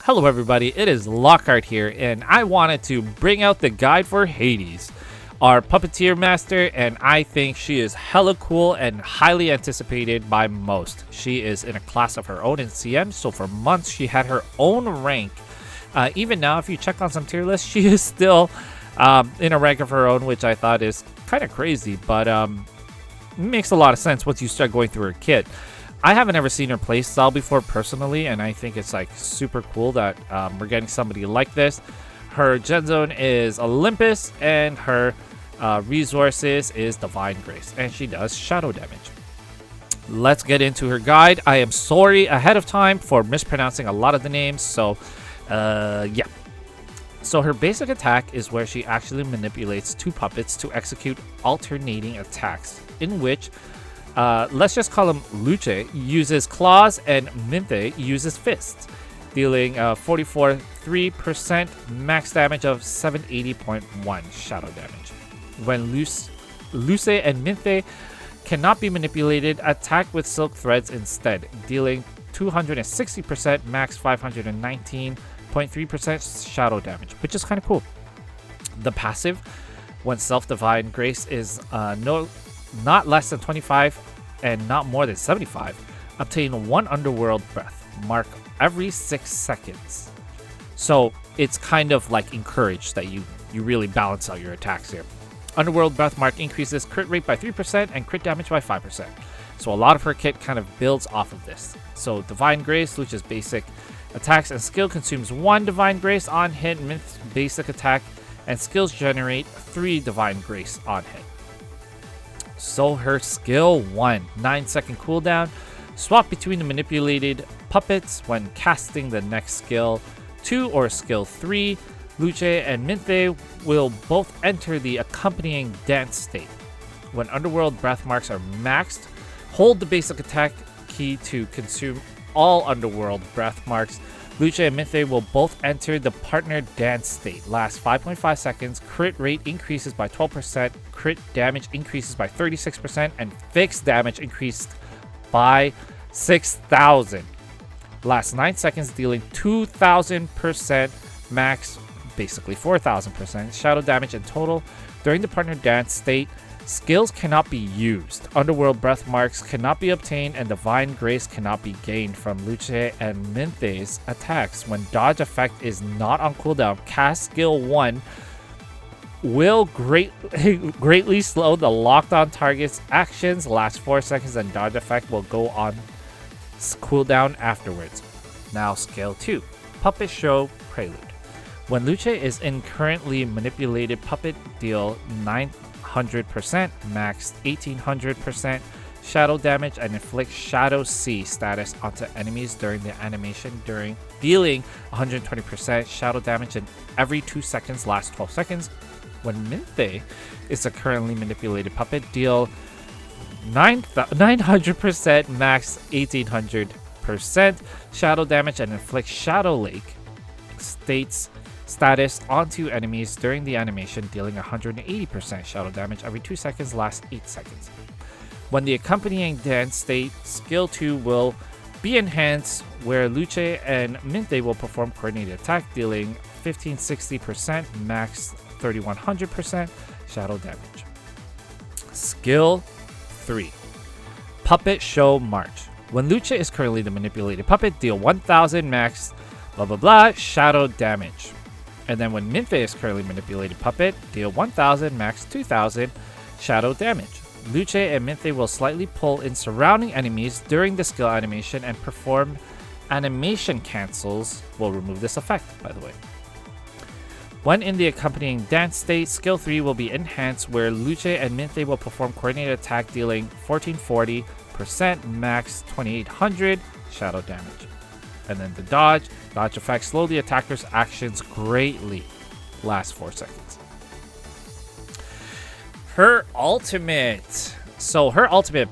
Hello everybody, it is Lockhart here, and I wanted to bring out the guide for Hades, our puppeteer master, and I think she is hella cool and highly anticipated by most. She is in a class of her own in CM, so for months she had her own rank. Even now, if you check on some tier lists, she is still in a rank of her own, which I thought is kind of crazy, but makes a lot of sense once you start going through her kit. I haven't ever seen her playstyle before personally, and I think it's like super cool that we're getting somebody like this. Her gen zone is Olympus, and her resources is Divine Grace, and she does shadow damage. Let's get into her guide. I am sorry ahead of time for mispronouncing a lot of the names, so yeah. So her basic attack is where she actually manipulates two puppets to execute alternating attacks, in which let's just call him Luce uses claws and Minthe uses fists, dealing 44.3% max damage of 780.1 shadow damage. When Luce and Minthe cannot be manipulated, attack with silk threads instead, dealing 260% max 519.3% shadow damage, which is kind of cool. The passive, when Self-Divine Grace is not less than 25 and not more than 75, obtain one underworld breath mark every 6 seconds. So it's kind of like encouraged that you really balance out your attacks here. Underworld breath mark increases crit rate by 3% and crit damage by 5%. So a lot of her kit kind of builds off of this. So Divine Grace, which is basic attacks and skill, consumes 1 Divine Grace on hit, Minth's basic attack and skills generate 3 Divine Grace on hit. So her skill 1, 9-second cooldown. Swap between the manipulated puppets when casting the next skill 2 or skill 3. Luce and Minthe will both enter the accompanying dance state. When underworld breath marks are maxed, hold the basic attack key to consume all underworld breath marks. Luce and Minthe will both enter the partner dance state. Lasts 5.5 seconds. Crit rate increases by 12%. Crit damage increases by 36%. And fixed damage increased by 6,000. Lasts 9 seconds, dealing 2,000% max, basically 4,000% shadow damage in total. During the partner dance state, skills cannot be used, underworld breath marks cannot be obtained, and divine grace cannot be gained from Luce and Minthe's attacks. When dodge effect is not on cooldown, cast skill 1 will greatly slow the locked on target's actions, last 4 seconds, and dodge effect will go on cooldown afterwards. Now skill 2, Puppet Show Prelude. When Luce is in currently manipulated puppet, deal 900% max 1800% shadow damage and inflict Shadow C status onto enemies during the animation, dealing 120% shadow damage in every 2 seconds, last 12 seconds. When Minthe is a currently manipulated puppet, deal 900% max 1800% shadow damage and inflict Shadow Lake status onto enemies during the animation, dealing 180% shadow damage every 2 seconds, last 8 seconds. When the accompanying dance state, skill 2 will be enhanced, where Luce and Minthe will perform coordinated attack, dealing 1560% max 3100% shadow damage. Skill 3, Puppet Show March. When Luce is currently the manipulated puppet, deal 1000 max blah blah blah shadow damage. And then when Minthe is currently manipulated puppet, deal 1000 max 2000 shadow damage. Luce and Minthe will slightly pull in surrounding enemies during the skill animation and perform animation cancels. Will remove this effect, by the way. When in the accompanying dance state, skill 3 will be enhanced, where Luce and Minthe will perform coordinated attack, dealing 1440% max 2800 shadow damage. And then the dodge effect slow the attacker's actions greatly, lasts 4 seconds. Her ultimate. So her ultimate,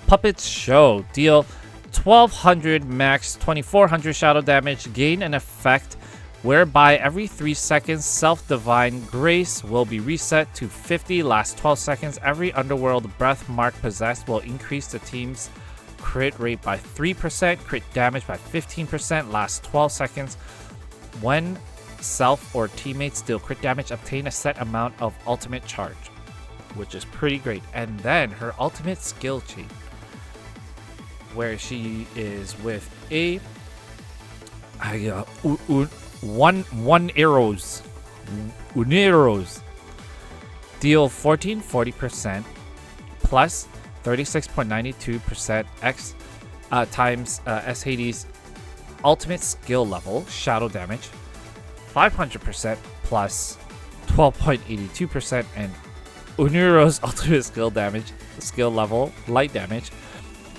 Puppet Show, deal 1200 max 2400 shadow damage, gain an effect whereby every 3 seconds Self-Divine Grace will be reset to 50, last 12 seconds. Every underworld breath mark possessed will increase the team's crit rate by 3%, crit damage by 15%, lasts 12 seconds. When self or teammates deal crit damage, obtain a set amount of ultimate charge, which is pretty great. And then her ultimate skill chain, where she is with a one arrows, deal 40% plus 36.92% X times S Hades ultimate skill level shadow damage, 500% plus 12.82% and Uniro's ultimate skill level light damage.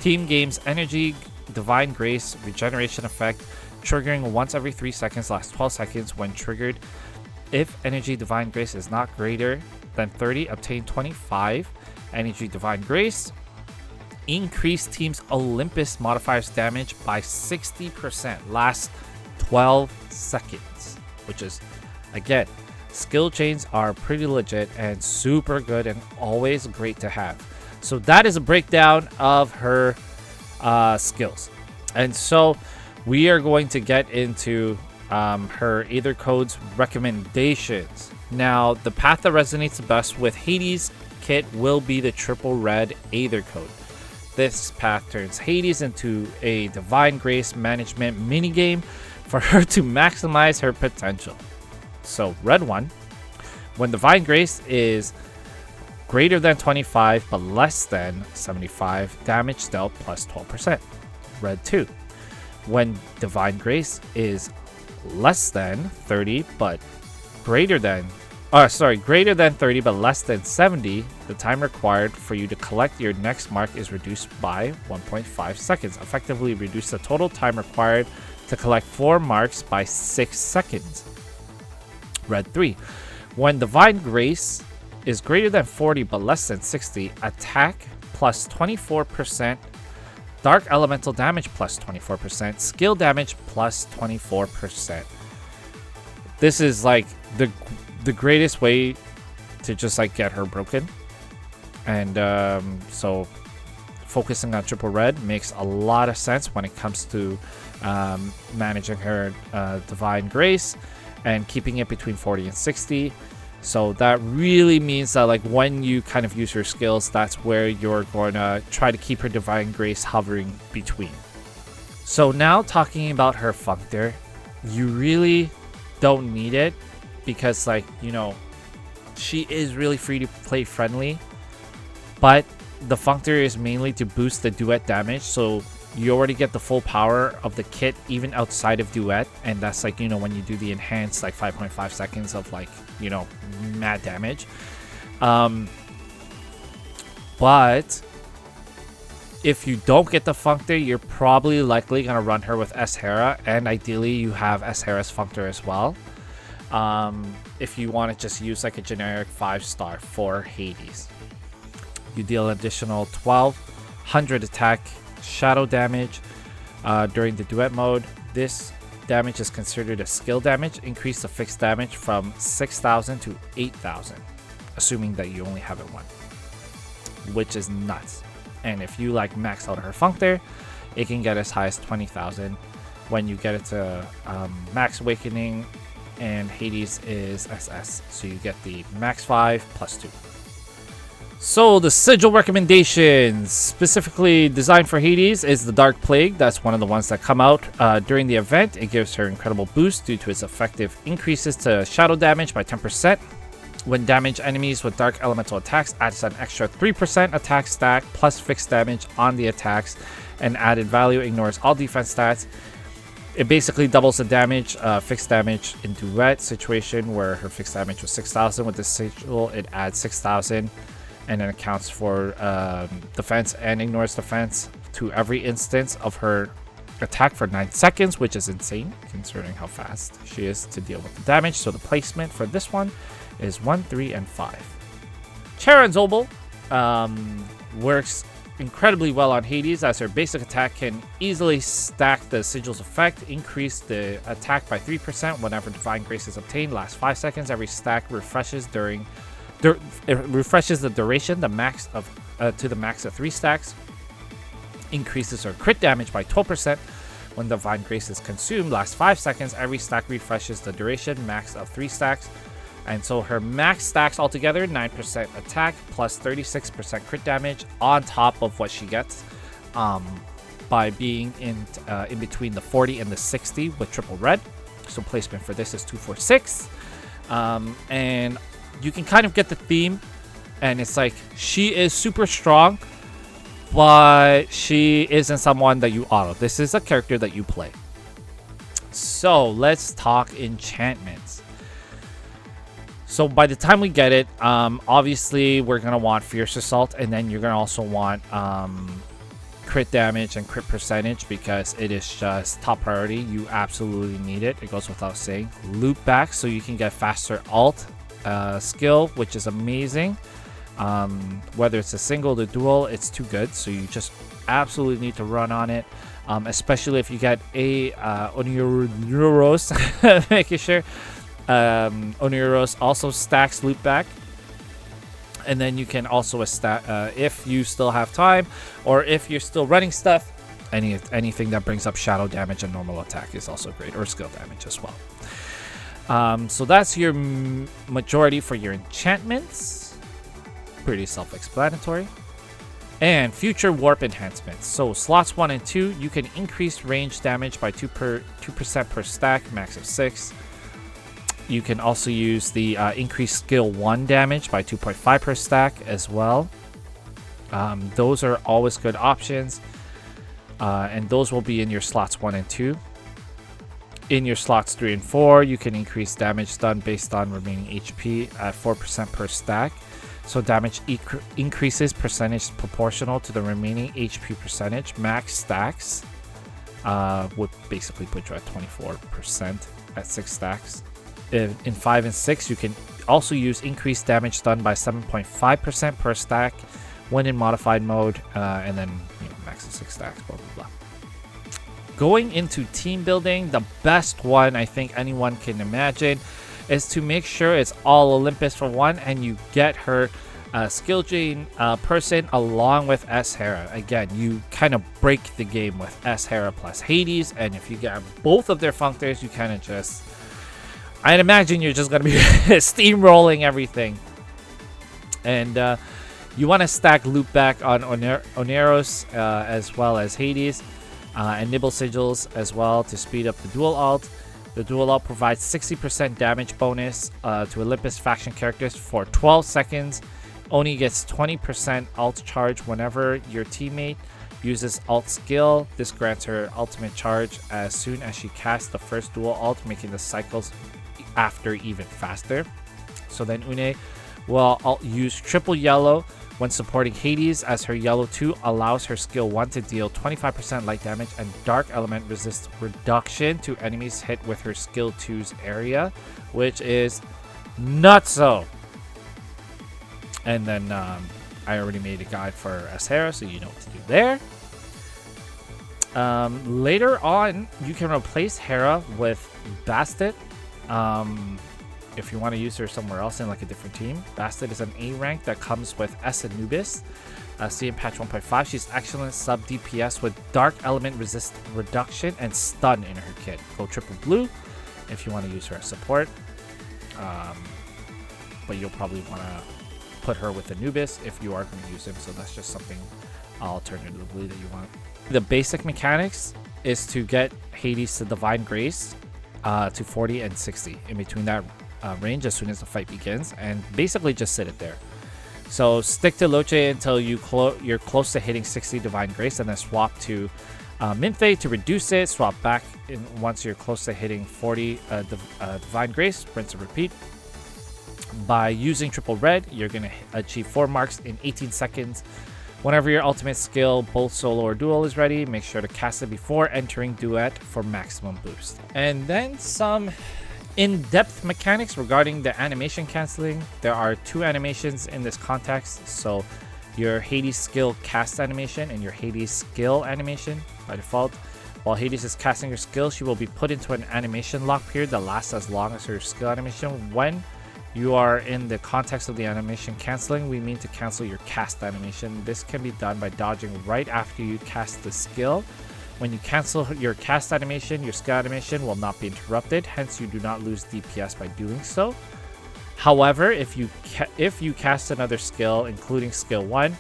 Team gains energy divine grace regeneration effect, triggering once every 3 seconds, lasts 12 seconds. When triggered, if energy divine grace is not greater than 30, obtain 25 energy divine grace. Increase team's Olympus modifiers damage by 60%, lasts 12 seconds, which is, again, skill chains are pretty legit and super good and always great to have. So that is a breakdown of her skills. And so we are going to get into her Aether code's recommendations. Now, the path that resonates the best with Hades kit will be the triple red Aether code. This path turns Hades into a divine grace management minigame for her to maximize her potential. So red one, when divine grace is greater than 25 but less than 75, damage dealt plus 12%. Red 2, when divine grace is less than 30 but greater than 30 but less than 70, the time required for you to collect your next mark is reduced by 1.5 seconds. Effectively reduce the total time required to collect 4 marks by 6 seconds. Red 3, when divine grace is greater than 40 but less than 60, attack plus 24%, dark elemental damage plus 24%, skill damage plus 24%. This is like the greatest way to just like get her broken. And so focusing on triple red makes a lot of sense when it comes to managing her divine grace and keeping it between 40 and 60. So that really means that like when you kind of use your skills, that's where you're going to try to keep her divine grace hovering between. So now talking about her Functor, you really don't need it because, like, you know, she is really free to play friendly, but the Functor is mainly to boost the duet damage. So you already get the full power of the kit even outside of duet, and that's like, you know, when you do the enhanced like 5.5 seconds of like, you know, mad damage. But if you don't get the Functor, you're probably likely gonna run her with S Hera, and ideally you have S Hera's Functor as well. If you want to just use like a generic 5-star for Hades, you deal an additional 1200 attack shadow damage during the duet mode. This damage is considered a skill damage. Increase the fixed damage from 6,000 to 8,000, assuming that you only have it one, which is nuts. And if you like max out her Functor, it can get as high as 20,000 when you get it to max awakening, and Hades is SS, so you get the max 5 plus 2. So the Sigil recommendations, specifically designed for Hades, is the Dark Plague. That's one of the ones that come out during the event. It gives her incredible boost due to its effective increases to shadow damage by 10%. When damage enemies with dark elemental attacks, adds an extra 3% attack stack plus fixed damage on the attacks, and added value ignores all defense stats. It basically doubles the damage, fixed damage in duet situation where her fixed damage was 6,000. With this Sigil, it adds 6,000. And then accounts for defense and ignores defense to every instance of her attack for 9 seconds, which is insane considering how fast she is to deal with the damage. So the placement for this one is 1, 3, and 5. Sharon's Obol works incredibly well on Hades, as her basic attack can easily stack the Sigil's effect. Increase the attack by 3% whenever Divine Grace is obtained. Lasts 5 seconds. Every stack refreshes it refreshes the duration, the max of to the max of 3 stacks. increases her crit damage by 12%. When Divine Grace is consumed, lasts 5 seconds. Every stack refreshes the duration, max of 3 stacks. And so her max stacks altogether, 9% attack plus 36% crit damage on top of what she gets by being in between the 40 and the 60 with triple red. So placement for this is 246. And you can kind of get the theme. And it's like, she is super strong, but she isn't someone that you auto. This is a character that you play. So let's talk enchantments. So by the time we get it, obviously we're going to want Fierce Assault, and then you're going to also want crit damage and crit percentage because it is just top priority. You absolutely need it. It goes without saying. Loop back so you can get faster alt skill, which is amazing. Whether it's a single or dual, it's too good. So you just absolutely need to run on it, especially if you get a Oniuros, making sure. Oniuros also stacks loop back, and then you can also if you still have time or if you're still running stuff, anything that brings up shadow damage and normal attack is also great, or skill damage as well. So that's your majority for your enchantments. Pretty self-explanatory. And future warp enhancements. So slots 1 and 2, you can increase range damage by 2% per stack, max of 6. You can also use the increased skill 1 damage by 2.5 per stack as well. Those are always good options. And those will be in your slots 1 and 2. In your slots 3 and 4, you can increase damage done based on remaining HP at 4% per stack. So damage increases percentage proportional to the remaining HP percentage. Max stacks would basically put you at 24% at 6 stacks. In 5 and 6, you can also use increased damage done by 7.5% per stack when in modified mode, and then max of 6 stacks, blah blah blah. Going into team building, the best one I think anyone can imagine is to make sure it's all Olympus for one, and you get her skill chain person along with S Hera. Again, you kind of break the game with S Hera plus Hades, and if you get both of their functors, you kind of just, I'd imagine you're just going to be steamrolling everything. And you want to stack loop back on Oneros as well as Hades, and nibble sigils as well to speed up the dual alt. The dual alt provides 60% damage bonus to Olympus faction characters for 12 seconds. Oni gets 20% alt charge whenever your teammate uses alt skill. This grants her ultimate charge as soon as she casts the first dual alt, making the cycles after even faster. So then Une will use triple yellow when supporting Hades, as her yellow 2 allows her skill 1 to deal 25% light damage and dark element resist reduction to enemies hit with her skill 2's area, which is nutso. And then I already made a guide for Ashera, so you know what to do there. Later on, you can replace Hera with Bastet. If you want to use her somewhere else in like a different team. Bastet is an A rank that comes with S Anubis. See in patch 1.5, she's excellent sub DPS with dark element resist reduction and stun in her kit. Go triple blue if you want to use her as support. But you'll probably want to put her with Anubis if you are going to use him. So that's just something alternatively that you want. The basic mechanics is to get Hades to Divine Grace to 40 and 60 in between that range as soon as the fight begins, and basically just sit it there. So stick to Loche until you're close to hitting 60 Divine Grace, and then swap to Minthe to reduce it. Swap back once you're close to hitting 40 Divine Grace. Rinse and repeat. By using triple red, you're going to achieve 4 marks in 18 seconds. Whenever your ultimate skill, both solo or dual, is ready, make sure to cast it before entering duet for maximum boost. And then some in-depth mechanics regarding the animation canceling. There are 2 animations in this context. So your Hades skill cast animation and your Hades skill animation by default. While Hades is casting her skill, she will be put into an animation lock period that lasts as long as her skill animation. When you are in the context of the animation canceling, we mean to cancel your cast animation. This can be done by dodging right after you cast the skill. When you cancel your cast animation, your skill animation will not be interrupted, hence you do not lose DPS by doing so. However, if you cast another skill, including skill 1,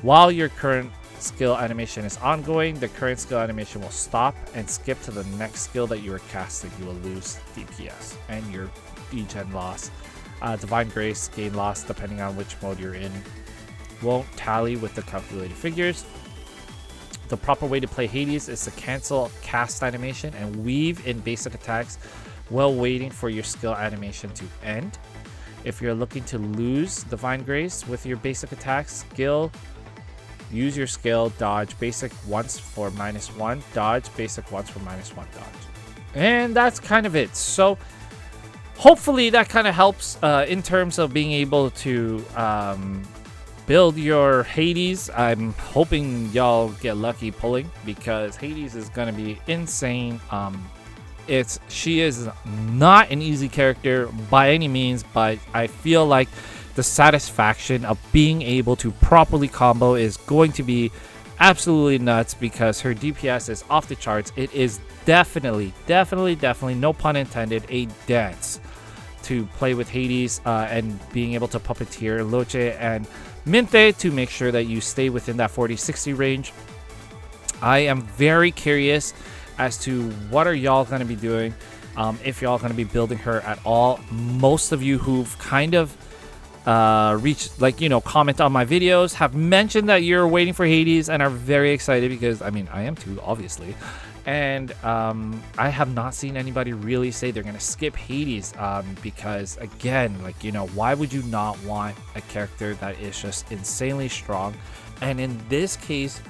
while your current skill animation is ongoing, the current skill animation will stop and skip to the next skill that you are casting. You will lose DPS and your degen loss. Divine Grace gain loss, depending on which mode you're in, won't tally with the calculated figures. The proper way to play Hades is to cancel cast animation and weave in basic attacks while waiting for your skill animation to end. If you're looking to lose Divine Grace with your basic attack skill, use your skill, dodge basic once for -1, dodge basic once for -1 dodge. And that's kind of it. So hopefully that kind of helps in terms of being able to build your Hades. I'm hoping y'all get lucky pulling, because Hades is going to be insane. She is not an easy character by any means, but I feel like the satisfaction of being able to properly combo is going to be absolutely nuts, because her DPS is off the charts. It is definitely, no pun intended, a dance to play with Hades and being able to puppeteer Loche and Minthe to make sure that you stay within that 40-60 range. I am very curious as to what are y'all going to be doing, if y'all going to be building her at all. Most of you who've kind of reached, like, you know, comment on my videos have mentioned that you're waiting for Hades and are very excited, because I mean, I am too, obviously. And I have not seen anybody really say they're gonna skip Hades, because again, like, you know, why would you not want a character that is just insanely strong, and in this case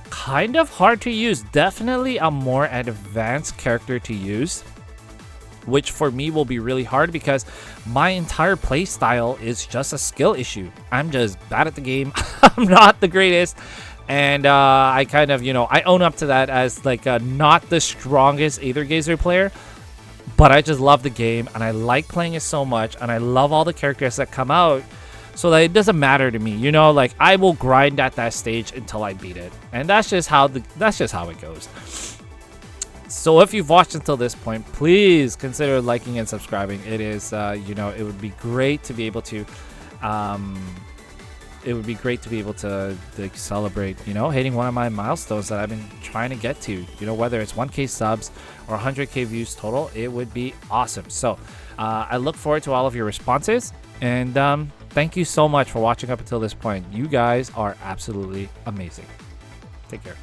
kind of hard to use, definitely a more advanced character to use, which for me will be really hard, because my entire play style is just a skill issue. I'm just bad at the game. I'm not the greatest, and I kind of, you know, I own up to that as like not the strongest Aether Gazer player, but I just love the game and I like playing it so much, and I love all the characters that come out, so that it doesn't matter to me, you know, like I will grind at that stage until I beat it, and that's just how it goes. So if you've watched until this point, please consider liking and subscribing. It is, you know, it would be great to be able to, like, celebrate, you know, hitting one of my milestones that I've been trying to get to. You know, whether it's 1K subs or 100K views total, it would be awesome. So I look forward to all of your responses, and thank you so much for watching up until this point. You guys are absolutely amazing. Take care.